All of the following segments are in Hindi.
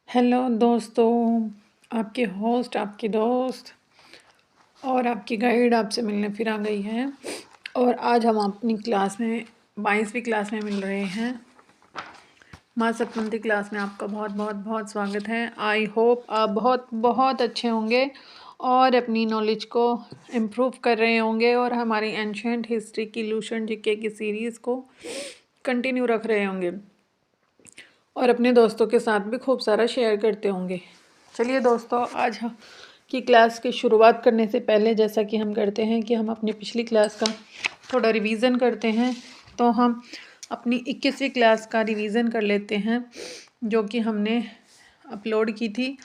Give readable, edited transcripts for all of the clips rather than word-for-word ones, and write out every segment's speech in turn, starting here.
हेलो दोस्तों, आपके होस्ट, आपकी दोस्त और आपकी गाइड आपसे मिलने फिर आ गई है। और आज हम अपनी क्लास में 22वीं क्लास में मिल रहे हैं। माँ सतवंती क्लास में आपका बहुत बहुत बहुत स्वागत है। आई होप आप बहुत बहुत अच्छे होंगे और अपनी नॉलेज को इम्प्रूव कर रहे होंगे और हमारी एंशिएंट हिस्ट्री की लूसेंट जीके की सीरीज़ को कंटिन्यू रख रहे होंगे और अपने दोस्तों के साथ भी खूब सारा शेयर करते होंगे। चलिए दोस्तों, आज की क्लास की शुरुआत करने से पहले जैसा कि हम करते हैं कि हम अपनी पिछली क्लास का थोड़ा रिवीजन करते हैं। तो हम अपनी 21वीं क्लास का रिवीजन कर लेते हैं जो कि हमने अपलोड की थी।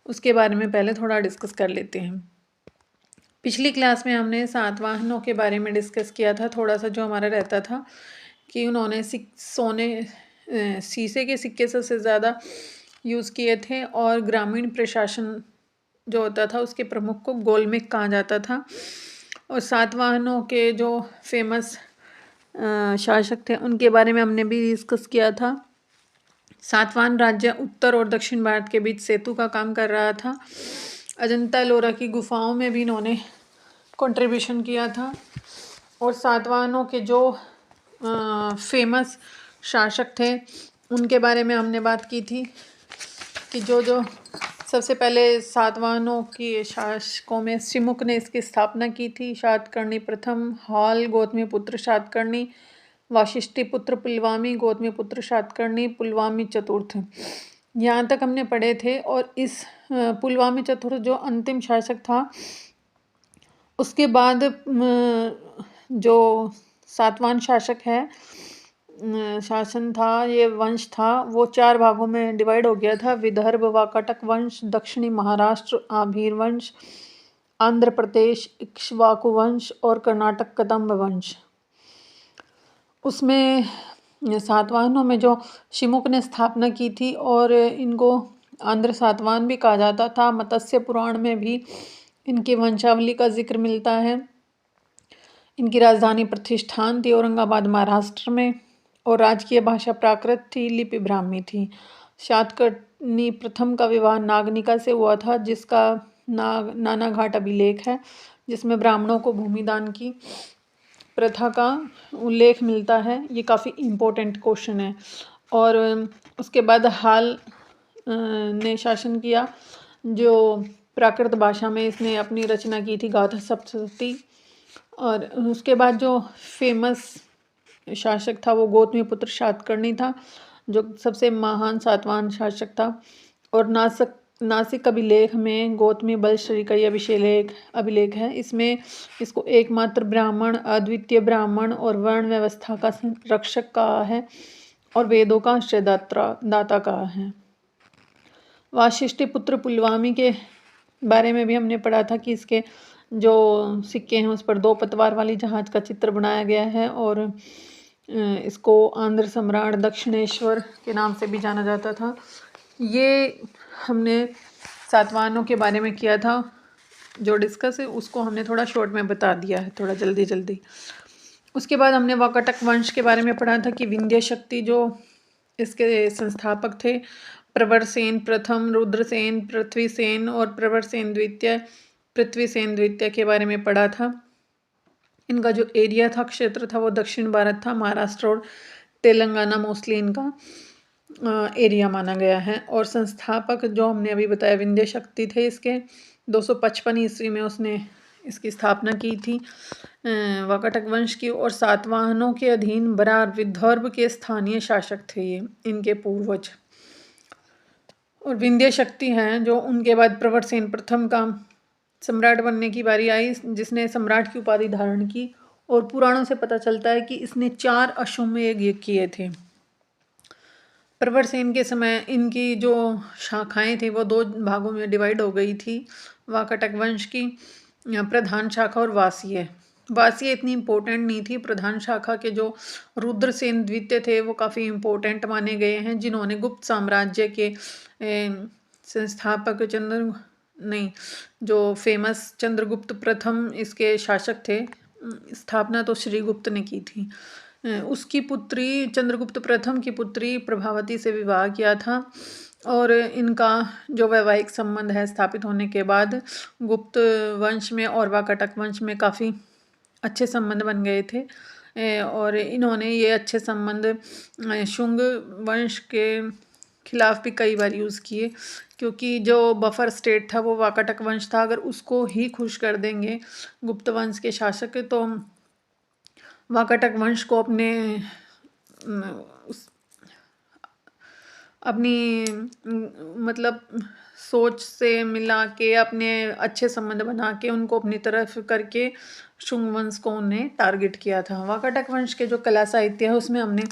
उसके बारे में पहले थोड़ा डिस्कस कर लेते हैं। पिछली क्लास में हमने सातवाहनों के बारे में डिस्कस किया था। थोड़ा सा जो हमारा रहता था कि उन्होंने शीशे के सिक्के सबसे ज़्यादा यूज़ किए थे और ग्रामीण प्रशासन जो होता था उसके प्रमुख को गोलमेक कहा जाता था। और सातवाहनों के जो फेमस शासक थे उनके बारे में हमने भी डिस्कस किया था। सातवाहन राज्य उत्तर और दक्षिण भारत के बीच सेतु का काम कर रहा था। अजंता एलोरा की गुफाओं में भी इन्होंने कंट्रीब्यूशन किया था। और सातवाहनों के जो फेमस शासक थे उनके बारे में हमने बात की थी कि जो सबसे पहले सातवाहनों की शासकों में शिमुक ने इसकी स्थापना की थी। शातकर्णी प्रथम, हाल गौतमीपुत्र शातकर्णी, वाशिष्ठीपुत्र पुलवामी, गौतमीपुत्र शातकर्णी, पुलवामी चतुर्थ, यहाँ तक हमने पढ़े थे। और इस पुलवामी चतुर्थ जो अंतिम शासक था, उसके बाद जो सातवाहन शासक है शासन था, ये वंश था, वो 4 भागों में डिवाइड हो गया था। विदर्भ वाकाटक वंश, दक्षिणी महाराष्ट्र आभीर वंश, आंध्र प्रदेश इक्ष्वाकु वंश और कर्नाटक कदम्ब वंश। उसमें सातवाहनों में जो शिमुक ने स्थापना की थी और इनको आंध्र सातवाहन भी कहा जाता था। मत्स्य पुराण में भी इनकी वंशावली का जिक्र मिलता है। इनकी राजधानी प्रतिष्ठान थी औरंगाबाद महाराष्ट्र में और राजकीय भाषा प्राकृत थी, लिपि ब्राह्मी थी। शातकर्णी प्रथम का विवाह नागनिका से हुआ था, जिसका नाना घाट अभिलेख है, जिसमें ब्राह्मणों को भूमिदान की प्रथा का उल्लेख मिलता है। ये काफ़ी इम्पोर्टेंट क्वेश्चन है। और उसके बाद हाल ने शासन किया, जो प्राकृत भाषा में इसने अपनी रचना की थी, गाथा सप्तशती। और उसके बाद जो फेमस शासक था वो गौतमीपुत्र शातकर्णी था, जो सबसे महान सातवाहन शासक था। और नासिक अभिलेख में गौतमी बलश्री का ये अभिलेख है। इसमें इसको एकमात्र ब्राह्मण, अद्वितीय ब्राह्मण और वर्ण व्यवस्था का संरक्षक कहा है और वेदों का आश्रयदाता कहा है। वाशिष्ठीपुत्र पुलवामी के बारे में भी हमने पढ़ा था कि इसके जो सिक्के हैं उस पर 2 पतवार वाली जहाज का चित्र बनाया गया है और इसको आंध्र सम्राट दक्षिणेश्वर के नाम से भी जाना जाता था। ये हमने सातवाहनों के बारे में किया था। जो डिस्कस है उसको हमने थोड़ा शॉर्ट में बता दिया है, थोड़ा जल्दी। उसके बाद हमने वाकाटक वंश के बारे में पढ़ा था कि विंध्य शक्ति जो इसके संस्थापक थे, प्रवरसेन प्रथम, रुद्रसेन, पृथ्वीसेन और प्रवरसेन द्वितीय, पृथ्वीसेन द्वितीय के बारे में पढ़ा था। इनका जो एरिया था, क्षेत्र था, वो दक्षिण भारत था। महाराष्ट्र और तेलंगाना मोस्टली इनका एरिया माना गया है। और संस्थापक जो हमने अभी बताया विंध्य शक्ति थे इसके। 255 ईस्वी में उसने इसकी स्थापना की थी वाकाटक वंश की। और सातवाहनों के अधीन बरार विदर्भ के स्थानीय शासक थे ये, इनके पूर्वज। और विंध्य शक्ति हैं जो उनके बाद प्रवरसेन प्रथम का सम्राट बनने की बारी आई, जिसने सम्राट की उपाधि धारण की। और पुराणों से पता चलता है कि इसने 4 अश्वमेध यज्ञ किए थे। प्रवरसेन के समय इनकी जो शाखाएं थी वो 2 भागों में डिवाइड हो गई थी। वाकाटक वंश की प्रधान शाखा और वासीय इतनी इम्पोर्टेंट नहीं थी। प्रधान शाखा के जो रुद्रसेन द्वितीय थे वो काफ़ी इम्पोर्टेंट माने गए हैं, जिन्होंने गुप्त साम्राज्य के संस्थापक जो फेमस चंद्रगुप्त प्रथम इसके शासक थे। स्थापना तो श्रीगुप्त ने की थी। उसकी पुत्री, चंद्रगुप्त प्रथम की पुत्री प्रभावती से विवाह किया था और इनका जो वैवाहिक संबंध है स्थापित होने के बाद गुप्त वंश में और वाकाटक वंश में काफ़ी अच्छे संबंध बन गए थे। और इन्होंने ये अच्छे संबंध शुंग वंश के खिलाफ भी कई बार यूज़ किए, क्योंकि जो बफर स्टेट था वो वाकाटक वंश था। अगर उसको ही खुश कर देंगे गुप्त वंश के शासक तो वाकाटक वंश को अपनी मतलब सोच से मिला के अपने अच्छे संबंध बना के उनको अपनी तरफ करके शुंग वंश को उन्हें टारगेट किया था। वाकाटक वंश के जो कला साहित्य है उसमें हमने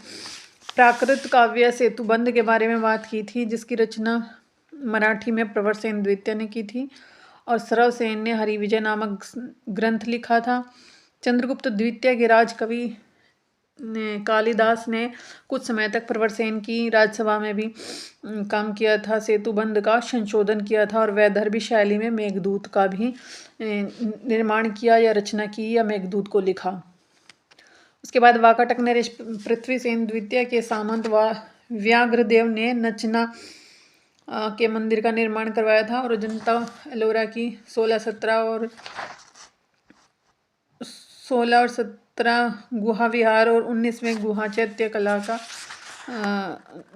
प्राकृत काव्य सेतुबंध के बारे में बात की थी, जिसकी रचना मराठी में प्रवरसेन द्वितीय ने की थी और सरवसेन ने हरिविजय नामक ग्रंथ लिखा था। चंद्रगुप्त द्वितीय के राजकवि कालिदास ने कुछ समय तक प्रवरसेन की राजसभा में भी काम किया था, सेतुबंध का संशोधन किया था और वैदर्भी शैली में मेघदूत का भी निर्माण किया या रचना की या मेघदूत को लिखा। उसके बाद वाकाटक ने पृथ्वीसेन द्वितीय के सामंत व्याघ्रदेव ने नचना के मंदिर का निर्माण करवाया था और अजंता एलोरा की 16 और 17 गुहा विहार और 19वें गुहा चैत्य कला का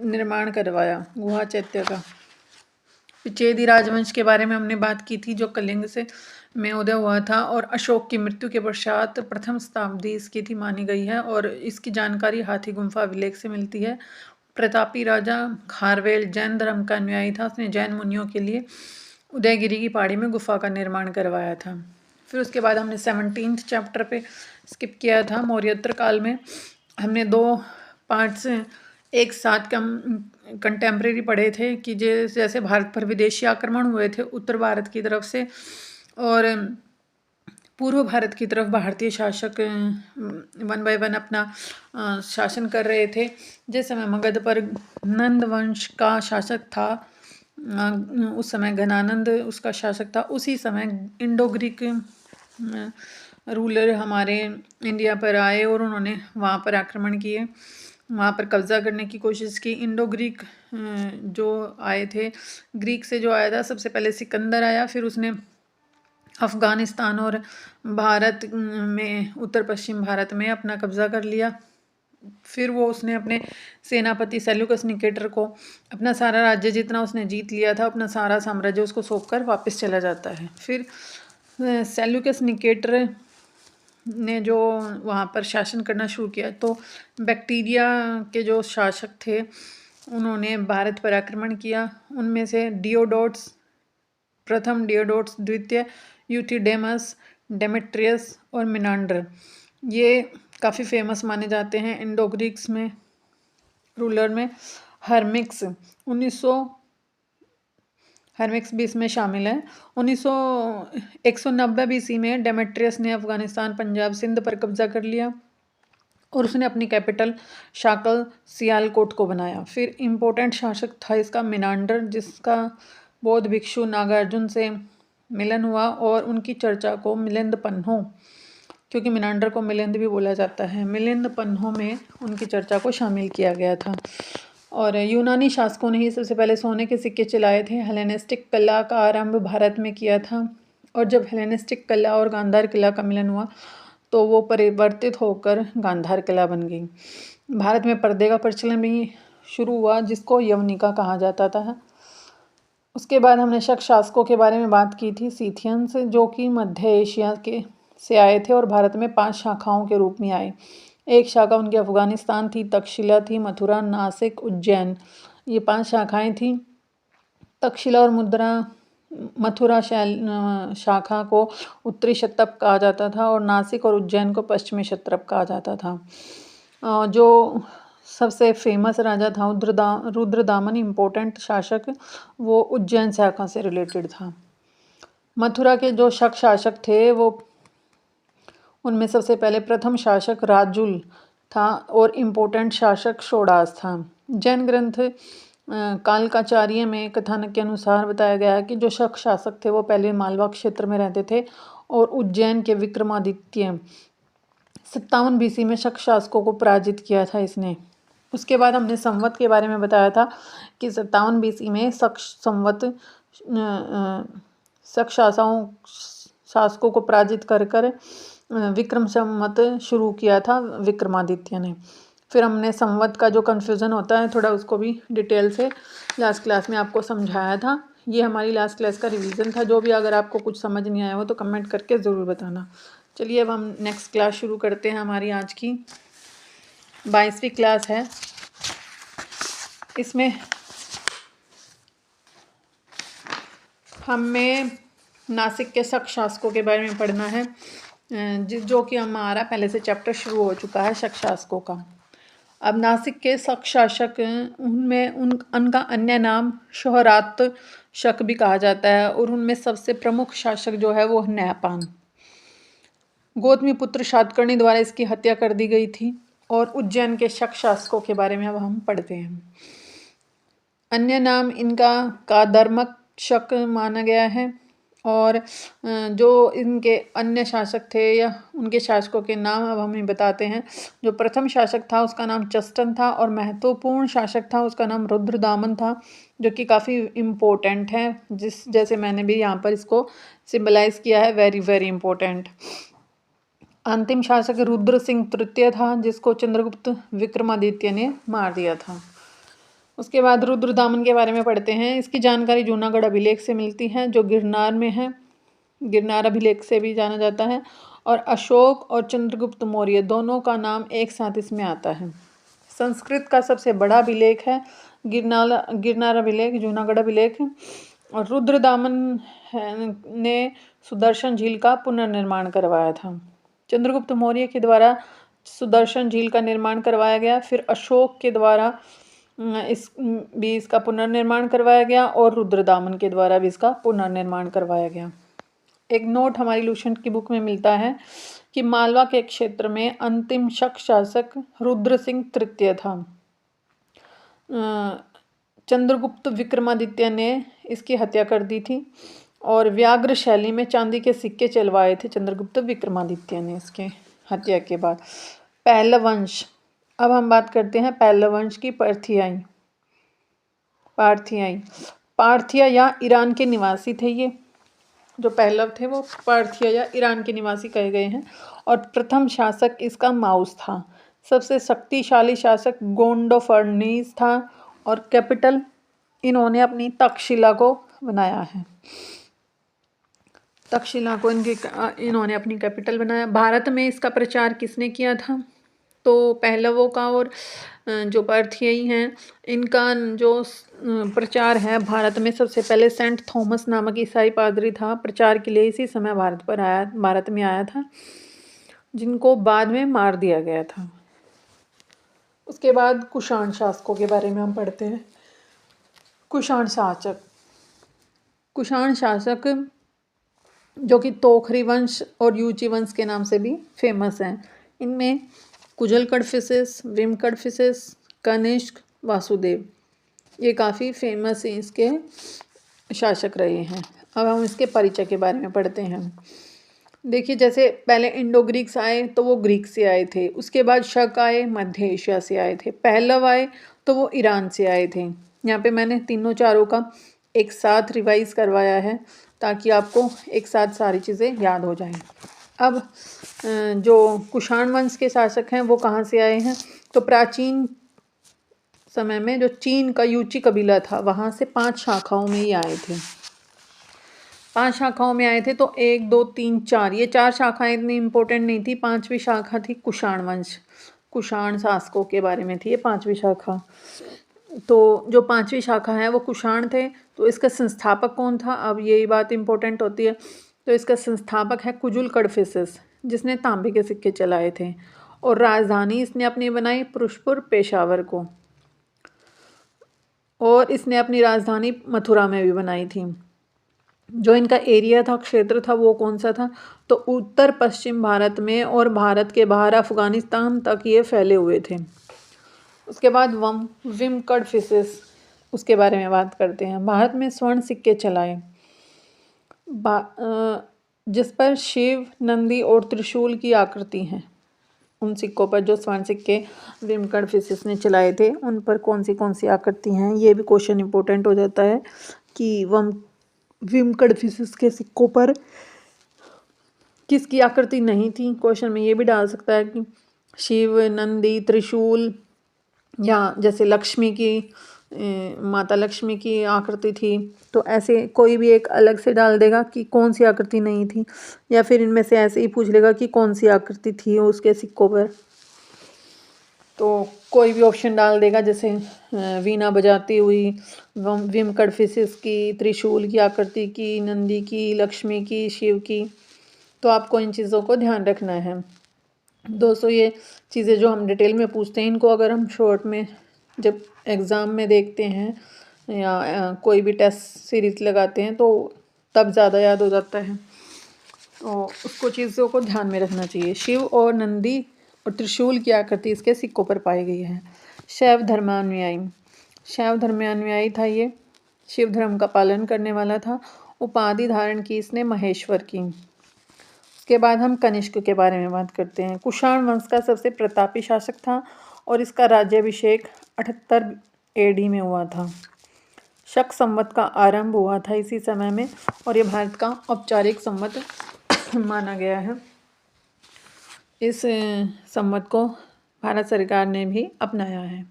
निर्माण करवाया। गुहा चैत्य का चेदी राजवंश के बारे में हमने बात की थी, जो कलिंग से में उदय हुआ था और अशोक की मृत्यु के पश्चात प्रथम शताब्दी इसकी थी मानी गई है और इसकी जानकारी हाथी गुम्फा अभिलेख से मिलती है। प्रतापी राजा खारवेल जैन धर्म का अनुयायी था। उसने जैन मुनियों के लिए उदयगिरी की पहाड़ी में गुफा का निर्माण करवाया था। फिर उसके बाद हमने 17th चैप्टर पे स्किप किया था। मौर्योत्तर काल में हमने 2 पार्ट्स एक साथ कंटेम्प्रेरी पढ़े थे कि जैसे भारत पर विदेशी आक्रमण हुए थे उत्तर भारत की तरफ से और पूर्व भारत की तरफ भारतीय शासक 1 बाय 1 अपना शासन कर रहे थे। जिस समय मगध पर नंद वंश का शासक था, उस समय घनानंद उसका शासक था। उसी समय इंडो ग्रीक रूलर हमारे इंडिया पर आए और उन्होंने वहाँ पर आक्रमण किए, वहाँ पर कब्जा करने की कोशिश की। इंडो ग्रीक जो आए थे, ग्रीक से जो आया था सबसे पहले सिकंदर आया, फिर उसने अफ़गानिस्तान और भारत में उत्तर पश्चिम भारत में अपना कब्जा कर लिया। फिर वो उसने अपने सेनापति सेल्यूकस निकेटर को अपना सारा राज्य जितना उसने जीत लिया था अपना सारा साम्राज्य उसको सौंपकर वापस चला जाता है। फिर सेल्यूकस निकेटर ने जो वहाँ पर शासन करना शुरू किया तो बैक्टीरिया के जो शासक थे उन्होंने भारत पर आक्रमण किया। उनमें से डियोडोट्स प्रथम, डियोडोट्स द्वितीय, यूथिडेमस, डेमेट्रियस और मिनांडर ये काफ़ी फेमस माने जाते हैं। इंडो ग्रीक्स में रूलर में हर्मिक्स भी इसमें शामिल है। 190 BC में डेमेट्रियस ने अफगानिस्तान, पंजाब, सिंध पर कब्जा कर लिया और उसने अपनी कैपिटल शाकल सियालकोट को बनाया। फिर इम्पोर्टेंट शासक था इसका मिनांडर, जिसका बौद्ध भिक्षु नागार्जुन से मिलन हुआ और उनकी चर्चा को मिलिंद पन्हों, क्योंकि मिनांडर को मिलिंद भी बोला जाता है, मिलिंद पन्हों में उनकी चर्चा को शामिल किया गया था। और यूनानी शासकों ने ही सबसे पहले सोने के सिक्के चलाए थे। हेलेनिस्टिक कला का आरंभ भारत में किया था और जब हेलेनिस्टिक कला और गांधार कला का मिलन हुआ तो वो परिवर्तित होकर गांधार कला बन गई। भारत में पर्दे का प्रचलन भी शुरू हुआ, जिसको यवनिका कहा जाता था। उसके बाद हमने शक शासकों के बारे में बात की थी, सीथियंस, जो कि मध्य एशिया के से आए थे और भारत में 5 शाखाओं के रूप में आए। एक शाखा उनकी अफगानिस्तान थी, तक्षशिला थी, मथुरा, नासिक, उज्जैन, ये 5 शाखाएं थी। तक्षशिला और मथुरा शाखा को उत्तरी क्षत्रप कहा जाता था और नासिक और उज्जैन को पश्चिमी क्षत्रप कहा जाता था। जो सबसे फेमस राजा था रुद्रदामन, इम्पोर्टेंट शासक, वो उज्जैन शाखा से रिलेटेड था। मथुरा के जो शक शासक थे वो उनमें सबसे पहले प्रथम शासक राजुल था और इम्पोर्टेंट शासक षोडास था। जैन ग्रंथ कालकाचार्य में कथानक के अनुसार बताया गया कि जो शक शासक थे वो पहले मालवा क्षेत्र में रहते थे और उज्जैन के विक्रमादित्य 57 BC में शक शासकों को पराजित किया था इसने। उसके बाद हमने संवत के बारे में बताया था कि 57 BC में संवत शक शासकों को पराजित कर विक्रम संवत शुरू किया था विक्रमादित्य ने। फिर हमने संवत का जो कन्फ्यूज़न होता है थोड़ा उसको भी डिटेल से लास्ट क्लास में आपको समझाया था। ये हमारी लास्ट क्लास का रिवीजन था। जो भी अगर आपको कुछ समझ नहीं आया हो तो कमेंट करके ज़रूर बताना। चलिए अब हम नेक्स्ट क्लास शुरू करते हैं। हमारी आज की 22वीं क्लास है। इसमें हमें नासिक के शक शासकों के बारे में पढ़ना है, जो कि हमारा पहले से चैप्टर शुरू हो चुका है शक शासकों का। अब नासिक के शक शासक, उनमें उनका अन्य नाम शोहरात शक भी कहा जाता है, और उनमें सबसे प्रमुख शासक जो है वो नैपान। गौतमी पुत्र शातकर्णी द्वारा इसकी हत्या कर दी गई थी। और उज्जैन के शक शासकों के बारे में अब हम पढ़ते हैं। अन्य नाम इनका कादर्मक शक माना गया है। और जो इनके अन्य शासक थे या उनके शासकों के नाम अब हमें बताते हैं। जो प्रथम शासक था उसका नाम चस्टन था, और महत्वपूर्ण शासक था उसका नाम रुद्रदामन था, जो कि काफ़ी इम्पोर्टेंट है। जैसे मैंने भी यहाँ पर इसको सिम्बलाइज किया है, वेरी वेरी इम्पोर्टेंट। अंतिम शासक रुद्र सिंह तृतीय था, जिसको चंद्रगुप्त विक्रमादित्य ने मार दिया था। उसके बाद रुद्रदामन के बारे में पढ़ते हैं। इसकी जानकारी जूनागढ़ अभिलेख से मिलती है, जो गिरनार में है। गिरनार अभिलेख से भी जाना जाता है। और अशोक और चंद्रगुप्त मौर्य दोनों का नाम एक साथ इसमें आता है। संस्कृत का सबसे बड़ा अभिलेख है गिरनार अभिलेख, जूनागढ़ अभिलेख। और रुद्रदामन ने सुदर्शन झील का पुनर्निर्माण करवाया था। चंद्रगुप्त मौर्य के द्वारा सुदर्शन झील का निर्माण करवाया गया। फिर अशोक के द्वारा इसका पुनर्निर्माण करवाया गया, और रुद्रदामन के द्वारा भी इसका पुनर्निर्माण करवाया गया। एक नोट हमारी लूसेंट की बुक में मिलता है कि मालवा के क्षेत्र में अंतिम शक शासक रुद्र सिंह तृतीय था। चंद्रगुप्त विक्रमादित्य ने इसकी हत्या कर दी थी, और व्याघ्र शैली में चांदी के सिक्के चलवाए थे चंद्रगुप्त विक्रमादित्य ने इसके हत्या के बाद। पहलव वंश, अब हम बात करते हैं पहलव वंश की। पार्थिया या ईरान के निवासी थे। ये जो पहलव थे वो पार्थिया या ईरान के निवासी कहे गए हैं। और प्रथम शासक इसका माउस था। सबसे शक्तिशाली शासक गोंडोफर्नीस था, और कैपिटल इन्होंने अपनी तक्षशिला को बनाया है। तक्षशिला को इन्होंने अपनी कैपिटल बनाया। भारत में इसका प्रचार किसने किया था? तो पहलवों का और जो पार्थियाई हैं इनका जो प्रचार है भारत में सबसे पहले सेंट थॉमस नामक ईसाई पादरी था। प्रचार के लिए इसी समय भारत में आया था, जिनको बाद में मार दिया गया था। उसके बाद कुषाण शासकों के बारे में हम पढ़ते हैं। कुषाण शासक जो कि तोखरी वंश और यूची वंश के नाम से भी फेमस हैं। इनमें कुजल कडफिसेस, विम कडफिसेस, कनिष्क, वासुदेव, ये काफ़ी फेमस इसके शासक रहे हैं। अब हम इसके परिचय के बारे में पढ़ते हैं। देखिए, जैसे पहले इंडो ग्रीक्स आए तो वो ग्रीक से आए थे। उसके बाद शक आए, मध्य एशिया से आए थे। पहलव आए तो वो ईरान से आए थे। यहाँ पे मैंने तीनों चारों का एक साथ रिवाइज करवाया है, ताकि आपको एक साथ सारी चीज़ें याद हो जाएं। अब जो कुषाण वंश के शासक हैं वो कहाँ से आए हैं? तो प्राचीन समय में जो चीन का यूची कबीला था वहाँ से 5 शाखाओं में ही आए थे। 5 शाखाओं में आए थे। तो 1, 2, 3, 4, ये 4 शाखाएं इतनी इम्पोर्टेंट नहीं थी। 5वीं शाखा थी कुषाण वंश। कुषाण शासकों के बारे में थी ये 5वीं शाखा। तो जो 5वीं शाखा है वो कुषाण थे। तो इसका संस्थापक कौन था? अब यही बात इम्पोर्टेंट होती है। तो इसका संस्थापक है कुजुल कडफिसेस, जिसने तांबे के सिक्के चलाए थे। और राजधानी इसने अपनी बनाई पुरुषपुर, पेशावर को। और इसने अपनी राजधानी मथुरा में भी बनाई थी। जो इनका एरिया था, क्षेत्र था, वो कौन सा था? तो उत्तर पश्चिम भारत में और भारत के बाहर अफगानिस्तान तक ये फैले हुए थे। उसके बाद विम कडफिसेस, उसके बारे में बात करते हैं। भारत में स्वर्ण सिक्के चलाए, जिस पर शिव, नंदी और त्रिशूल की आकृति है। उन सिक्कों पर जो स्वर्ण सिक्के विमकड़फिसिस ने चलाए थे उन पर कौन सी आकृति हैं, ये भी क्वेश्चन इंपॉर्टेंट हो जाता है कि विमकड़फिसिस के सिक्कों पर किसकी आकृति नहीं थी। क्वेश्चन में ये भी डाल सकता है कि शिव, नंदी, त्रिशूल या जैसे लक्ष्मी की माता लक्ष्मी की आकृति थी, तो ऐसे कोई भी एक अलग से डाल देगा कि कौन सी आकृति नहीं थी, या फिर इनमें से ऐसे ही पूछ लेगा कि कौन सी आकृति थी उसके सिक्कों पर। तो कोई भी ऑप्शन डाल देगा, जैसे वीणा बजाती हुई, विमकड़फिसिस की, त्रिशूल की आकृति की, नंदी की, लक्ष्मी की, शिव की। तो आपको इन चीज़ों को ध्यान रखना है दोस्तों। ये चीज़ें जो हम डिटेल में पूछते हैं, इनको अगर हम शॉर्ट में जब एग्ज़ाम में देखते हैं या कोई भी टेस्ट सीरीज लगाते हैं तो तब ज़्यादा याद हो जाता है। तो उसको चीज़ों को ध्यान में रखना चाहिए। शिव और नंदी और त्रिशूल की आकृति इसके सिक्कों पर पाई गई है। शैव धर्मानुयायी था ये, शिव धर्म का पालन करने वाला था। उपाधि धारण की इसने महेश्वर की। उसके बाद हम कनिष्क के बारे में बात करते हैं। कुषाण वंश का सबसे प्रतापी शासक था और इसका राज्याभिषेक 78 AD में हुआ था। शक संवत का आरंभ हुआ था इसी समय में और ये भारत का औपचारिक संवत माना गया है। इस संवत को भारत सरकार ने भी अपनाया है।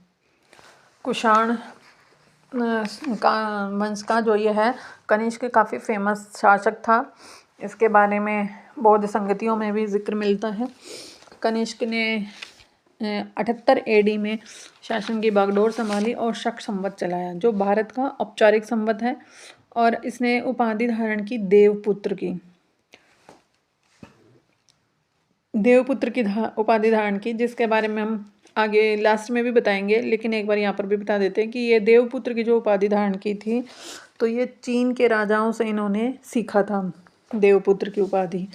कुषाण का वंश का जो ये है कनिष्क काफ़ी फेमस शासक था। इसके बारे में बौद्ध संगतियों में भी जिक्र मिलता है। कनिष्क ने 78 AD में शासन की बागडोर संभाली और शक संवत चलाया, जो भारत का औपचारिक संवत है। और इसने उपाधि धारण की देवपुत्र की उपाधि धारण की, जिसके बारे में हम आगे लास्ट में भी बताएंगे, लेकिन एक बार यहाँ पर भी बता देते हैं कि ये देवपुत्र की जो उपाधि धारण की थी, तो ये चीन के राजाओं से इन्होंने सीखा था देवपुत्र की उपाधि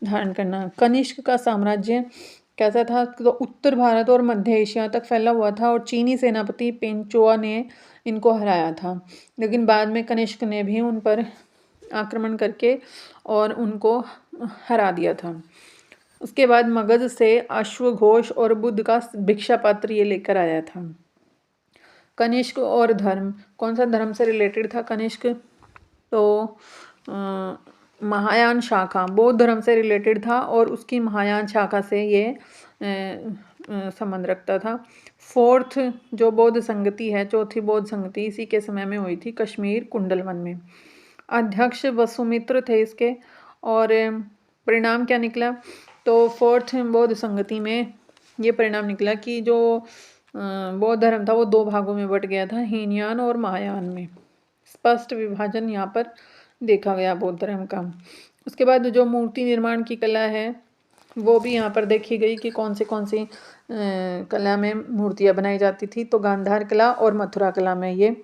धारण करना। कनिष्क का साम्राज्य कैसा था, तो उत्तर भारत और मध्य एशिया तक फैला हुआ था और चीनी सेनापति पेंचुआ ने इनको हराया था। लेकिन बाद में कनिष्क ने भी उन पर आक्रमण करके और उनको हरा दिया था। उसके बाद मगध से अश्वघोष और बुद्ध का भिक्षा पात्र ये लेकर आया था। कनिष्क और धर्म, कौन सा धर्म से रिलेटेड था कनिष्क, तो महायान शाखा, बौद्ध धर्म से रिलेटेड था और उसकी महायान शाखा से ये संबंध रखता था। फोर्थ जो बौद्ध संगति है, चौथी बौद्ध संगति इसी के समय में हुई थी कश्मीर कुंडलवन में। अध्यक्ष वसुमित्र थे इसके, और परिणाम क्या निकला, तो फोर्थ बौद्ध संगति में ये परिणाम निकला कि जो बौद्ध धर्म था वो 2 भागों में बट गया था, हीनयान और महायान में। स्पष्ट विभाजन यहाँ पर देखा गया बौद्ध धर्म का। उसके बाद जो मूर्ति निर्माण की कला है वो भी यहाँ पर देखी गई कि कौन सी कला में मूर्तियाँ बनाई जाती थी, तो गांधार कला और मथुरा कला में ये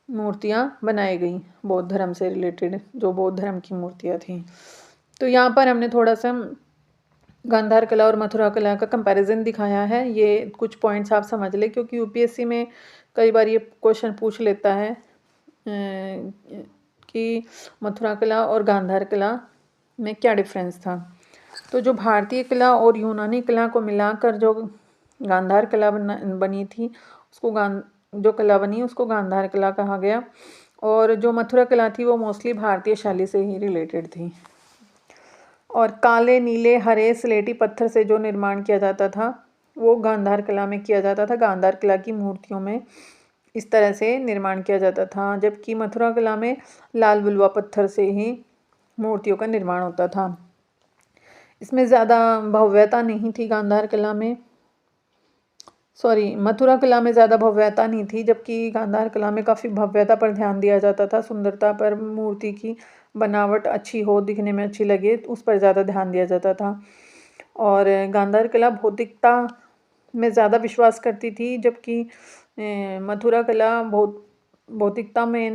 मूर्तियाँ बनाई गई बौद्ध धर्म से रिलेटेड, जो बौद्ध धर्म की मूर्तियाँ थीं। तो यहाँ पर हमने थोड़ा सा गांधार कला और मथुरा कला का कंपैरिजन दिखाया है। ये कुछ पॉइंट्स आप समझ लें, क्योंकि यूपीएससी में कई बार ये क्वेश्चन पूछ लेता है कि मथुरा कला और गांधार कला में क्या डिफरेंस था। तो जो भारतीय कला और यूनानी कला को मिलाकर जो गांधार कला बनी थी, जो कला बनी उसको गांधार कला कहा गया। और जो मथुरा कला थी वो मोस्टली भारतीय शैली से ही रिलेटेड थी। और काले, नीले, हरे, स्लेटी पत्थर से जो निर्माण किया जाता था वो गांधार कला में किया जाता था। गांधार कला की मूर्तियों में इस तरह से निर्माण किया जाता था, जबकि मथुरा कला में लाल बिलवा पत्थर से ही मूर्तियों का निर्माण होता था। इसमें ज़्यादा भव्यता नहीं थी गांधार कला में, मथुरा कला में ज़्यादा भव्यता नहीं थी, जबकि गांधार कला में काफ़ी भव्यता पर ध्यान दिया जाता था, सुंदरता पर, मूर्ति की बनावट अच्छी हो, दिखने में अच्छी लगे, उस पर ज़्यादा ध्यान दिया जाता था। और गांधार कला भौतिकता में ज़्यादा विश्वास करती थी, जबकि मथुरा कला भौतिकता में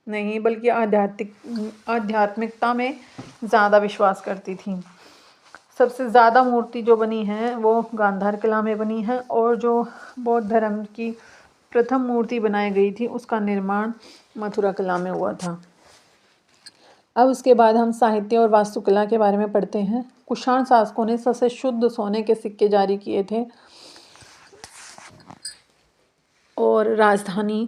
नहीं बल्कि आध्यात्मिकता में ज़्यादा विश्वास करती थी। सबसे ज़्यादा मूर्ति जो बनी है वो गांधार कला में बनी है, और जो बौद्ध धर्म की प्रथम मूर्ति बनाई गई थी उसका निर्माण मथुरा कला में हुआ था। अब उसके बाद हम साहित्य और वास्तुकला के बारे में पढ़ते हैं। कुषाण शासकों ने सबसे शुद्ध सोने के सिक्के जारी किए थे और राजधानी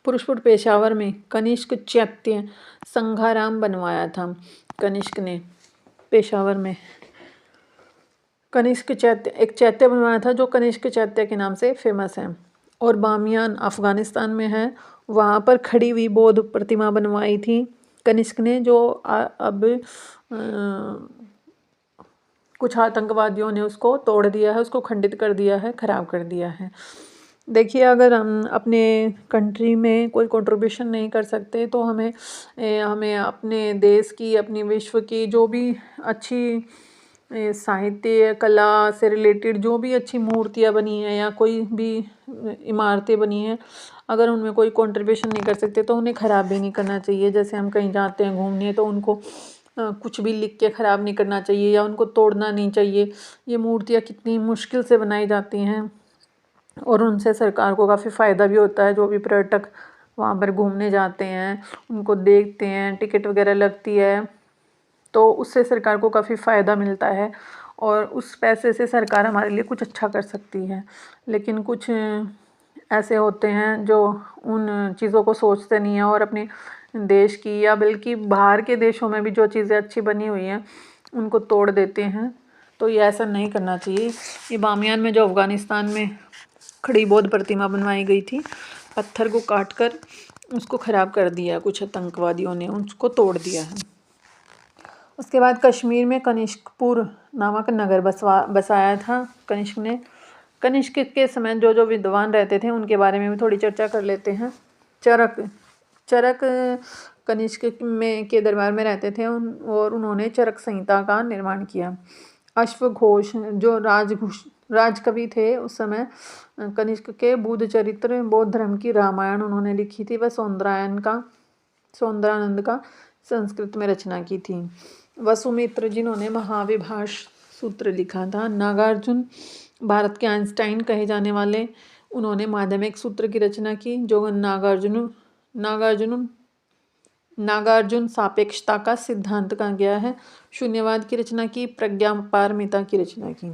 पुरुषपुर पेशावर में कनिष्क चैत्य संघाराम बनवाया था। कनिष्क ने पेशावर में कनिष्क चैत्य एक चैत्य बनवाया था जो कनिष्क चैत्य के नाम से फेमस है। और बामियान अफगानिस्तान में है, वहाँ पर खड़ी हुई बौद्ध प्रतिमा बनवाई थी कनिष्क ने, जो अब कुछ आतंकवादियों ने उसको तोड़ दिया है, उसको खंडित कर दिया है, ख़राब कर दिया है। देखिए, अगर हम अपने कंट्री में कोई कंट्रीब्यूशन नहीं कर सकते तो हमें अपने देश की, अपनी विश्व की जो भी अच्छी साहित्य कला से रिलेटेड जो भी अच्छी मूर्तियाँ बनी हैं या कोई भी इमारतें बनी हैं, अगर उनमें कोई कंट्रीब्यूशन नहीं कर सकते तो उन्हें ख़राब भी नहीं करना चाहिए। जैसे हम कहीं जाते हैं घूमने तो उनको कुछ भी लिख के ख़राब नहीं करना चाहिए या उनको तोड़ना नहीं चाहिए। ये मूर्तियाँ कितनी मुश्किल से बनाई जाती हैं और उनसे सरकार को काफ़ी फ़ायदा भी होता है। जो भी पर्यटक वहाँ पर घूमने जाते हैं, उनको देखते हैं, टिकट वगैरह लगती है, तो उससे सरकार को काफ़ी फ़ायदा मिलता है और उस पैसे से सरकार हमारे लिए कुछ अच्छा कर सकती है। लेकिन कुछ ऐसे होते हैं जो उन चीज़ों को सोचते नहीं हैं और अपने देश की या बल्कि बाहर के देशों में भी जो चीज़ें अच्छी बनी हुई हैं उनको तोड़ देते हैं। तो ये ऐसा नहीं करना चाहिए। ये बामियान में जो अफ़गानिस्तान में खड़ी बौद्ध प्रतिमा बनवाई गई थी, पत्थर को काट कर उसको ख़राब कर दिया, कुछ आतंकवादियों ने उसको तोड़ दिया है। उसके बाद कश्मीर में कनिष्कपुर नामक नगर बसाया था कनिष्क ने। कनिष्क के समय जो जो विद्वान रहते थे उनके बारे में भी थोड़ी चर्चा कर लेते हैं। चरक कनिष्क के दरबार में रहते थे और उन्होंने चरक संहिता का निर्माण किया। अश्वघोष जो राजकवि थे उस समय, कनिष्क के बुद्ध चरित्र, बौद्ध धर्म की रामायण उन्होंने लिखी थी। वह सौंदरानंद का संस्कृत में रचना की थी। वसुमित्र जिन्होंने महाविभाष सूत्र लिखा था। नागार्जुन भारत के आइंस्टाइन कहे जाने वाले, उन्होंने माध्यमिक सूत्र की रचना की जो नागार्जुन सापेक्षता का सिद्धांत कहा गया है। शून्यवाद की रचना की। प्रज्ञापारमिता की रचना की।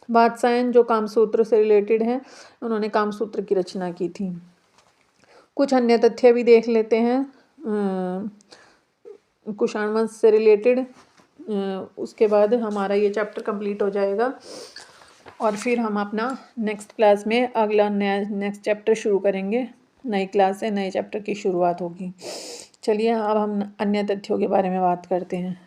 वात्सायन जो कामसूत्र से रिलेटेड है, उन्होंने कामसूत्र की रचना की थी। कुछ अन्य तथ्य भी देख लेते हैं कुषाण वंश से रिलेटेड। उसके बाद हमारा ये चैप्टर कंप्लीट हो जाएगा और फिर हम अपना नेक्स्ट क्लास में अगला नेक्स्ट चैप्टर शुरू करेंगे। नई क्लास से नए चैप्टर की शुरुआत होगी। चलिए अब हम अन्य तथ्यों के बारे में बात करते हैं।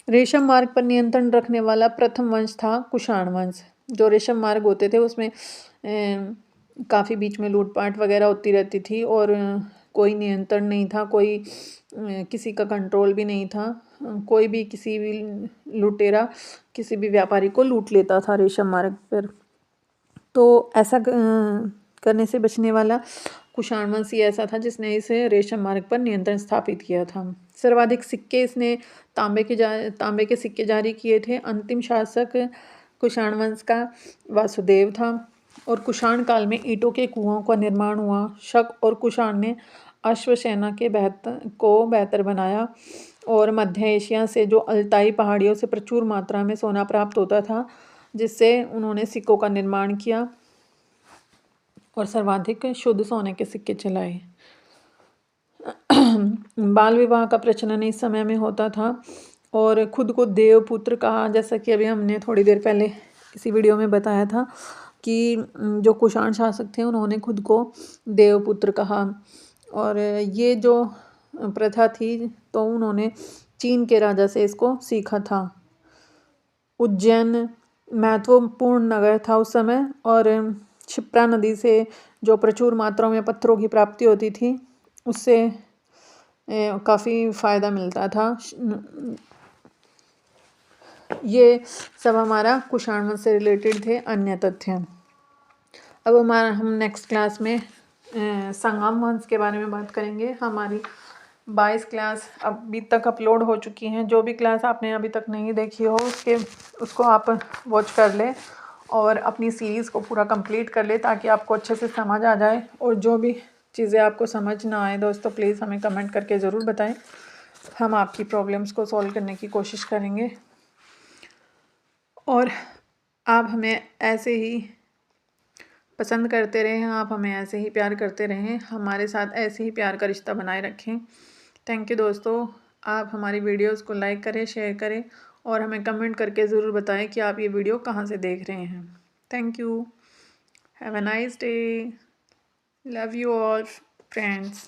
रेशम मार्ग पर नियंत्रण रखने वाला प्रथम वंश था कुषाण वंश। जो रेशम मार्ग होते थे उसमें काफ़ी बीच में लूटपाट वगैरह होती रहती थी और कोई नियंत्रण नहीं था, कोई किसी का कंट्रोल भी नहीं था। कोई भी किसी भी लुटेरा किसी भी व्यापारी को लूट लेता था रेशम मार्ग पर। तो ऐसा करने से बचने वाला कुषाण वंश ही ऐसा था जिसने इसे रेशम मार्ग पर नियंत्रण स्थापित किया था। सर्वाधिक सिक्के इसने तांबे के सिक्के जारी किए थे। अंतिम शासक कुषाण वंश का वासुदेव था और कुषाण काल में ईंटों के कुओं का निर्माण हुआ। शक और कुषाण ने अश्वसेना के बेहतर बनाया और मध्य एशिया से जो अल्ताई पहाड़ियों से प्रचुर मात्रा में सोना प्राप्त होता था, जिससे उन्होंने सिक्कों का निर्माण किया और सर्वाधिक शुद्ध सोने के सिक्के चलाए। बाल विवाह का प्रचलन इस समय में होता था और खुद को देवपुत्र कहा, जैसा कि अभी हमने थोड़ी देर पहले इसी वीडियो में बताया था कि जो कुषाण शासक थे उन्होंने खुद को देवपुत्र कहा। और ये जो प्रथा थी तो उन्होंने चीन के राजा से इसको सीखा था। उज्जैन महत्वपूर्ण नगर था उस समय और क्षिप्रा नदी से जो प्रचुर मात्रा में पत्थरों की प्राप्ति होती थी उससे काफ़ी फ़ायदा मिलता था। ये सब हमारा कुषाण वंश से रिलेटेड थे अन्य तथ्य। अब हम नेक्स्ट क्लास में संगम वंश के बारे में बात करेंगे। हमारी 22 क्लास अभी तक अपलोड हो चुकी हैं। जो भी क्लास आपने अभी तक नहीं देखी हो उसको आप वॉच कर लें और अपनी सीरीज़ को पूरा कंप्लीट कर ले ताकि आपको अच्छे से समझ आ जाए। और जो भी चीज़ें आपको समझ ना आए दोस्तों, प्लीज़ हमें कमेंट करके ज़रूर बताएं। हम आपकी प्रॉब्लम्स को सॉल्व करने की कोशिश करेंगे और आप हमें ऐसे ही पसंद करते रहें, आप हमें ऐसे ही प्यार करते रहें, हमारे साथ ऐसे ही प्यार का रिश्ता बनाए रखें। थैंक यू दोस्तों। आप हमारी वीडियोस को लाइक करें, शेयर करें और हमें कमेंट करके ज़रूर बताएं कि आप ये वीडियो कहाँ से देख रहे हैं। Thank you. Have a nice day. Love you all friends.